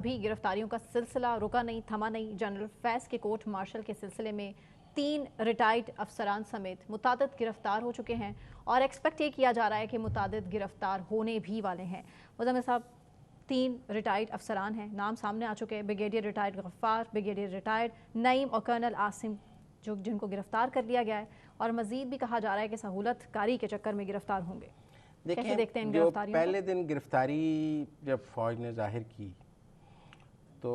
भी गिरफ्तारियों का सिलसिला रुका नहीं, थमा नहीं। जनरल फैज़ के कोर्ट मार्शल के सिलसिले में 3 रिटायर्ड अफसरान समेत मुतादिद गिरफ्तार हो चुके हैं और एक्सपेक्ट ये किया जा रहा है कि मुतादिद गिरफ्तार होने भी वाले हैं। मुज़म्मिल साहब, 3 रिटायर्ड अफसरान हैं, नाम सामने आ चुके हैं। Brigadier retired Ghaffar, brigadier retired Naeem और कर्नल आसिम, जिनको गिरफ्तार कर लिया गया है और मजीद भी कहा जा रहा है कि सहूलत कारी के चक्कर में गिरफ्तार होंगे। कैसे देखते हैं इन गिरफ्तारियों को? पहले दिन गिरफ्तारी जब फौज ने जाहिर की तो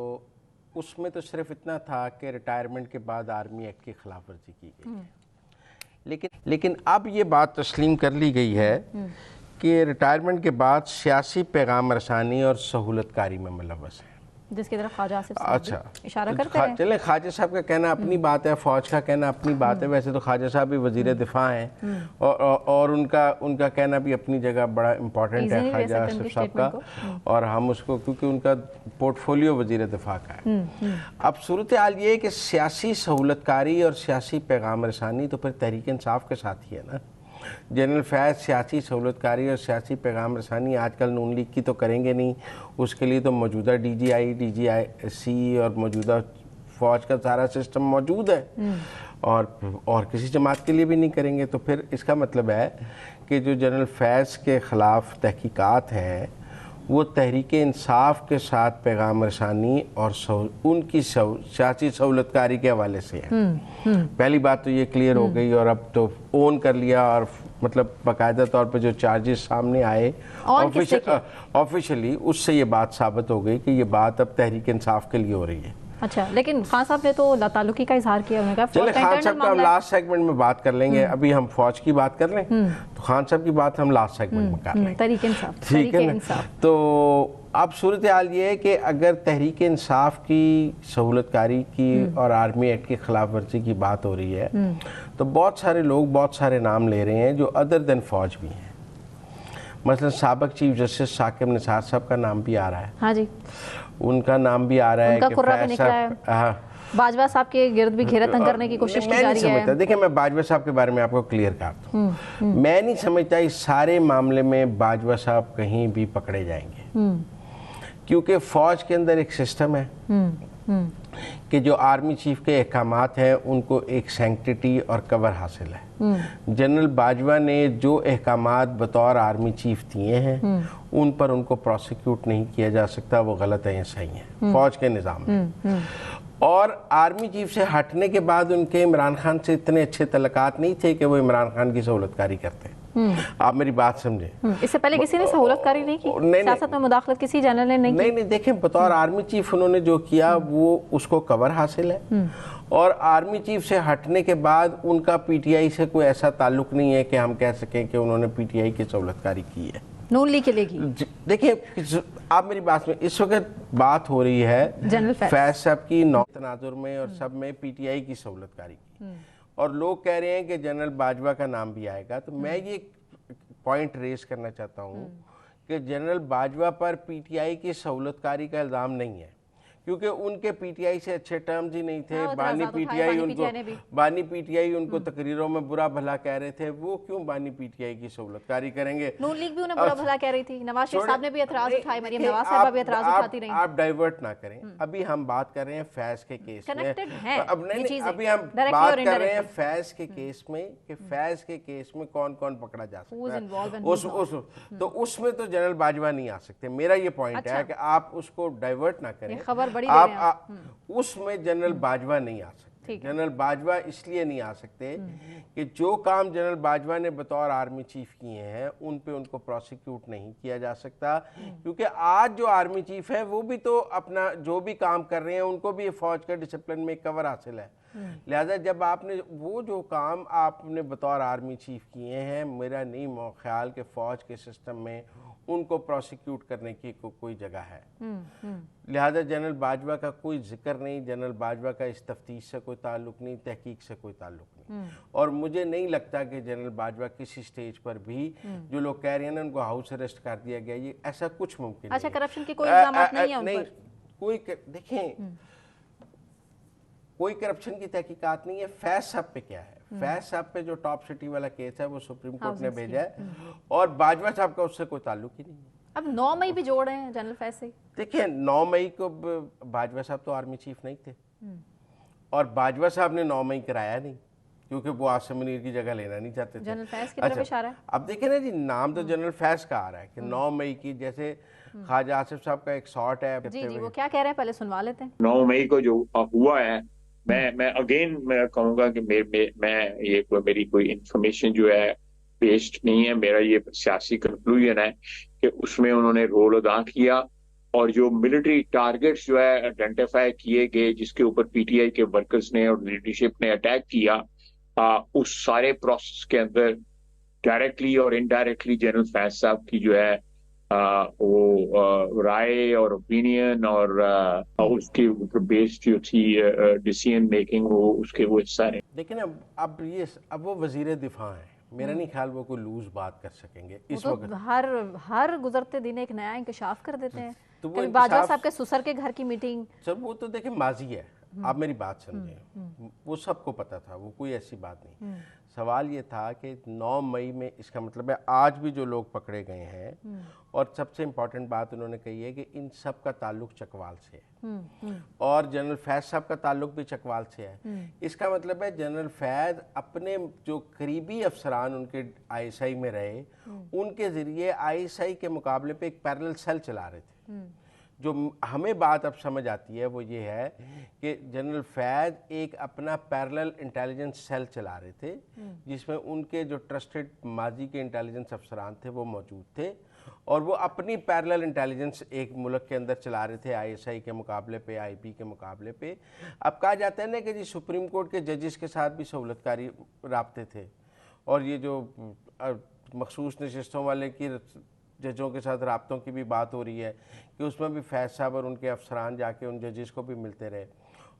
उसमें तो सिर्फ इतना था कि रिटायरमेंट के बाद आर्मी एक्ट की खिलाफ वर्जी की गई। लेकिन अब ये बात तस्लीम कर ली गई है कि रिटायरमेंट के बाद सियासी पैगाम रसानी और सहूलतकारी में मुलव्वस है, जिसकी तरफ ख्वाजा आसिफ साहब इशारा करते हैं। चले, ख्वाजा साहब का कहना अपनी बात है, फौज का कहना अपनी बात है। वैसे तो ख्वाजा साहब भी वजीर दिफा हैं और उनका कहना भी अपनी जगह बड़ा इम्पोर्टेंट है, ख्वाजा आसिफ साहब का, और हम उसको, क्योंकि उनका पोर्टफोलियो वजीर दिफा का है। अब सूरत हाल ये है कि सियासी सहूलतकारी और सियासी पैगाम रसानी तो फिर तहरीक इंसाफ के साथ ही है ना। जनरल फैज़ सियासी सहूलतकारी और सियासी पैगाम रसानी आजकल नून लीग की तो करेंगे नहीं, उसके लिए तो मौजूदा DGI और मौजूदा फ़ौज का सारा सिस्टम मौजूद है, और किसी जमात के लिए भी नहीं करेंगे। तो फिर इसका मतलब है कि जो जनरल फैज़ के ख़िलाफ़ तहकीकात हैं वो तहरीक इंसाफ के साथ पैगाम रसानी और उनकी सियासी सहूलतकारी के हवाले से है। पहली बात तो ये क्लियर हो गई, और अब तो ओन कर लिया, और मतलब बाकायदा तौर पे जो चार्जेस सामने आए ऑफिशियली, उससे ये बात साबित हो गई कि ये बात अब तहरीक इंसाफ के लिए हो रही है। अच्छा, लेकिन खान साहब ने तो लातालुकी का इजहार किया। चले, खान साहब का हम लास्ट सेगमेंट में बात कर लेंगे। अभी हम फौज की बात कर लें तो खान साहब की बात हम लास्ट सेगमेंट में कर लेंगे। तहरीक इंसाफ, ठीक है ना? तो अब सूरत हाल ये है कि अगर तहरीक इंसाफ की सहूलतकारी की और आर्मी एक्ट की खिलाफ वर्जी की बात हो रही है तो बहुत सारे लोग बहुत सारे नाम ले रहे हैं जो अदर देन फौज भी हैं। मसलन साबिक चीफ जस्टिस साकिब निसार साहब का नाम भी आ रहा है। हाँ जी, उनका नाम भी आ रहा है कि बाजवा साहब के गिर्द भी घेरा तंग करने की कोशिश की जा रही है। देखिए, मैं बाजवा साहब के बारे में आपको क्लियर करता हूँ। मैं नहीं समझता इस सारे मामले में बाजवा साहब कहीं भी पकड़े जाएंगे, क्योंकि फौज के अंदर एक सिस्टम है कि जो आर्मी चीफ के अहकामात हैं उनको एक सैंक्टिटी और कवर हासिल है। जनरल बाजवा ने जो अहकामात बतौर आर्मी चीफ दिए हैं उन पर उनको प्रोसिक्यूट नहीं किया जा सकता, वो गलत है या सही है फौज के निज़ाम में। और आर्मी चीफ से हटने के बाद उनके इमरान खान से इतने अच्छे तल्लुकात नहीं थे कि वो इमरान खान की सहूलतकारी करते। आप मेरी बात समझे। इससे पहले किसी ने सहूलतकारी नहीं की, सियासत में मुदाखलत किसी जनरल ने नहीं की। नहीं, देखें, बतौर आर्मी चीफ उन्होंने जो किया वो उसको कवर हासिल है, और आर्मी चीफ से हटने के बाद उनका PTI से कोई ऐसा ताल्लुक नहीं है कि हम कह सकें कि उन्होंने PTI की सहूलतकारी की है, नून लीग के लिए की। देखिए, आप मेरी बात में, इस वक्त बात हो रही है जनरल फैज़ साहब की तनाजुर में और सब में PTI की सहूलतकारी की, और लोग कह रहे हैं कि जनरल बाजवा का नाम भी आएगा। तो मैं ये पॉइंट रेस करना चाहता हूँ कि जनरल बाजवा पर PTI की सहूलतकारी का इल्ज़ाम नहीं है, क्योंकि उनके PTI से अच्छे टर्म्स ही नहीं थे। बानी PTI उनको तकरीरों में बुरा भला कह रहे थे, वो क्यों बानी PTI की सहूलतकारी करेंगे? नून लीग भी उन्हें बुरा भला कह रही थी, नवाज शरीफ साहब ने भी एतराज उठाए, मरियम नवाज साहब भी एतराज उठाती रही। आप डाइवर्ट ना करें, अभी हम बात कर रहे हैं फैज़ के केस में। अभी हम बात कर रहे हैं फैज़ के केस में कि फैज़ के केस में कौन कौन पकड़ा जा सकता है। तो उसमें तो जनरल बाजवा नहीं आ सकते। मेरा ये पॉइंट है कि आप उसको डाइवर्ट ना करें। आप उसमें जनरल बाजवा नहीं आ सकते। जनरल बाजवा इसलिए नहीं आ सकते कि जो काम जनरल बाजवा ने बतौर आर्मी चीफ किए हैं उन पे उनको प्रोसिक्यूट नहीं किया जा सकता, क्योंकि आज जो आर्मी चीफ है वो भी तो अपना जो भी काम कर रहे हैं उनको भी फौज के डिसिप्लिन में कवर हासिल है। लिहाजा जब आपने वो जो काम आपने बतौर आर्मी चीफ किए हैं, मेरा नहीं ख्याल कि फौज के सिस्टम में उनको प्रोसिक्यूट करने की कोई जगह है। लिहाजा जनरल बाजवा का कोई जिक्र नहीं, जनरल बाजवा का इस तफ्तीश से कोई ताल्लुक नहीं, तहकीक से कोई ताल्लुक नहीं। और मुझे नहीं लगता कि जनरल बाजवा किसी स्टेज पर भी जो लोग कह रहे हैं ना उनको हाउस अरेस्ट कर दिया गया, ये ऐसा कुछ मुमकिन नहीं। अच्छा, करप्शन की कोई इल्जामात नहीं है उन पर? कोई देखें, कोई करप्शन की तहकीकात नहीं है। फैज़ साहब पे क्या है? फैज़ साहब पे जो टॉप सिटी वाला केस है वो सुप्रीम कोर्ट ने भेजा है, और बाजवा साहब का उससे कोई ताल्लुक ही नहीं है। अब 9 मई भी जोड़ रहे हैं जनरल फैज से। देखिए 9 मई को बाजवा साहब तो आर्मी चीफ नहीं थे और बाजवा साहब ने 9 मई कराया नहीं क्योंकि वो आसिम मुनीर की जगह लेना नहीं चाहते थे। जनरल फैज की तरफ इशारा है। अब देखिए ना जी, नाम तो जनरल फैज का आ रहा है कि 9 मई की, जैसे ख्वाजा आसिफ साहब का एक शॉट है। जी जी, वो क्या कह रहे हैं पहले सुनवा लेते हैं। 9 मई को जो हुआ है, मैं अगेन मैं कहूँगा कि मैं ये मेरी कोई इंफॉर्मेशन जो है बेस्ड नहीं है, मेरा ये सियासी कंक्लूजन है कि उसमें उन्होंने रोल अदा किया और जो मिलिट्री टारगेट्स जो है आइडेंटिफाई किए गए जिसके ऊपर पीटीआई के वर्कर्स ने और लीडरशिप ने अटैक किया, उस सारे प्रोसेस के अंदर डायरेक्टली और इनडायरेक्टली जनरल फैज साहब की जो है वो राय और ओपिनियन और उसके ऊपर बेस्ड जो थी डिसीजन मेकिंग, वो उसके वो हिस्सा है। लेकिन अब वो वजीर दिफा है, मेरा नहीं ख्याल वो कोई लूज बात कर सकेंगे इस तो वक्त। हर गुजरते दिन एक नया इंकशाफ कर देते हैं। तो कभी बाजवा साहब के सुसर के घर की मीटिंग, सर वो तो देखिए माजी है, आप मेरी बात समझें, वो सबको पता था, वो कोई ऐसी बात नहीं। सवाल ये था कि 9 मई में, इसका मतलब है आज भी जो लोग पकड़े गए हैं, और सबसे इम्पोर्टेंट बात उन्होंने कही है कि इन सब का ताल्लुक चकवाल से है और जनरल फैज साहब का ताल्लुक भी चकवाल से है। इसका मतलब है जनरल फैज अपने जो करीबी अफसरान उनके आईएसआई में रहे, उनके ज़रिए आईएसआई के मुकाबले पे एक पैरेलल सेल चला रहे थे। जो हमें बात अब समझ आती है वो ये है कि जनरल फैज एक अपना पैरेलल इंटेलिजेंस सेल चला रहे थे जिसमें उनके जो ट्रस्टेड माजी के इंटेलिजेंस अफसरान थे वो मौजूद थे और वो अपनी पैरेलल इंटेलिजेंस एक मुल्क के अंदर चला रहे थे आईएसआई के मुकाबले पे, आईबी के मुकाबले पे। अब कहा जाता है ना कि जी सुप्रीम कोर्ट के जजेस के साथ भी सहूलतकारी राब्ते थे और ये जो मखसूस नशिस्तों वाले की जजों के साथ राब्तों की भी बात हो रही है कि उसमें भी फैज साहब और उनके अफसरान जाके उन जजेस को भी मिलते रहे।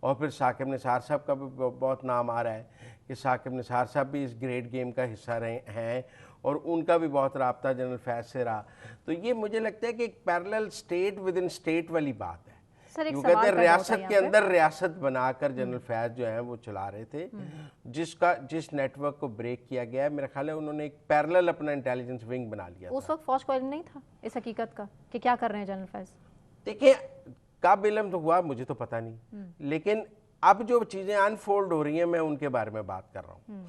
और फिर साकिब निसार साहब का भी बहुत नाम आ रहा है कि साकिब निसार साहब भी इस ग्रेट गेम का हिस्सा रहे हैं और उनका भी बहुत राब्ता जनरल फैज से रहा। तो ये मुझे लगता है कि एक parallel state with in state वाली बात है। वो कहते हैं रियासत के अंदर रियासत बनाकर जनरल फैज जो है वो चला रहे थे, जिस नेटवर्क को ब्रेक किया गया है, मेरा ख्याल है उन्होंने एक पैरेलल अपना इंटेलिजेंस विंग बना लिया। उस वक्त फौज को इल्म नहीं था इस हकीकत का कि क्या कर रहे हैं जनरल फैज? देखिए कब इल्म तो हुआ मुझे तो पता नहीं, लेकिन अब जो चीज़ें अनफोल्ड हो रही हैं मैं उनके बारे में बात कर रहा हूँ।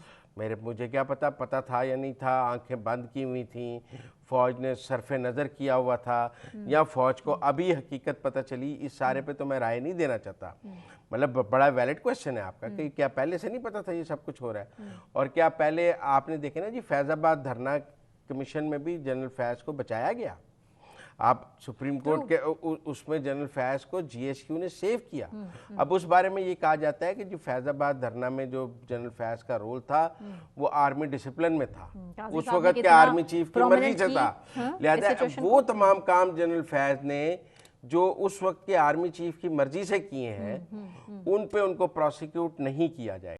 मुझे क्या पता था या नहीं था, आंखें बंद की हुई थी, फौज ने सरफे नज़र किया हुआ था या फौज को अभी हकीकत पता चली, इस सारे पे तो मैं राय नहीं देना चाहता। मतलब बड़ा वैलिड क्वेश्चन है आपका कि क्या पहले से नहीं पता था ये सब कुछ हो रहा है, और क्या पहले आपने देखे ना जी फैज़ाबाद धरना कमीशन में भी जनरल फैज को बचाया गया। आप सुप्रीम कोर्ट के उसमें जनरल फैज को जीएसक्यू ने सेव किया। अब उस बारे में ये कहा जाता है कि जो फैजाबाद धरना में जो जनरल फैज का रोल था वो आर्मी डिसिप्लिन में था, उस वक्त के आर्मी चीफ की मर्जी से था। लिहाजा वो तमाम काम जनरल फैज ने जो उस वक्त के आर्मी चीफ की मर्जी से किए हैं उन पे उनको प्रोसिक्यूट नहीं किया जाए।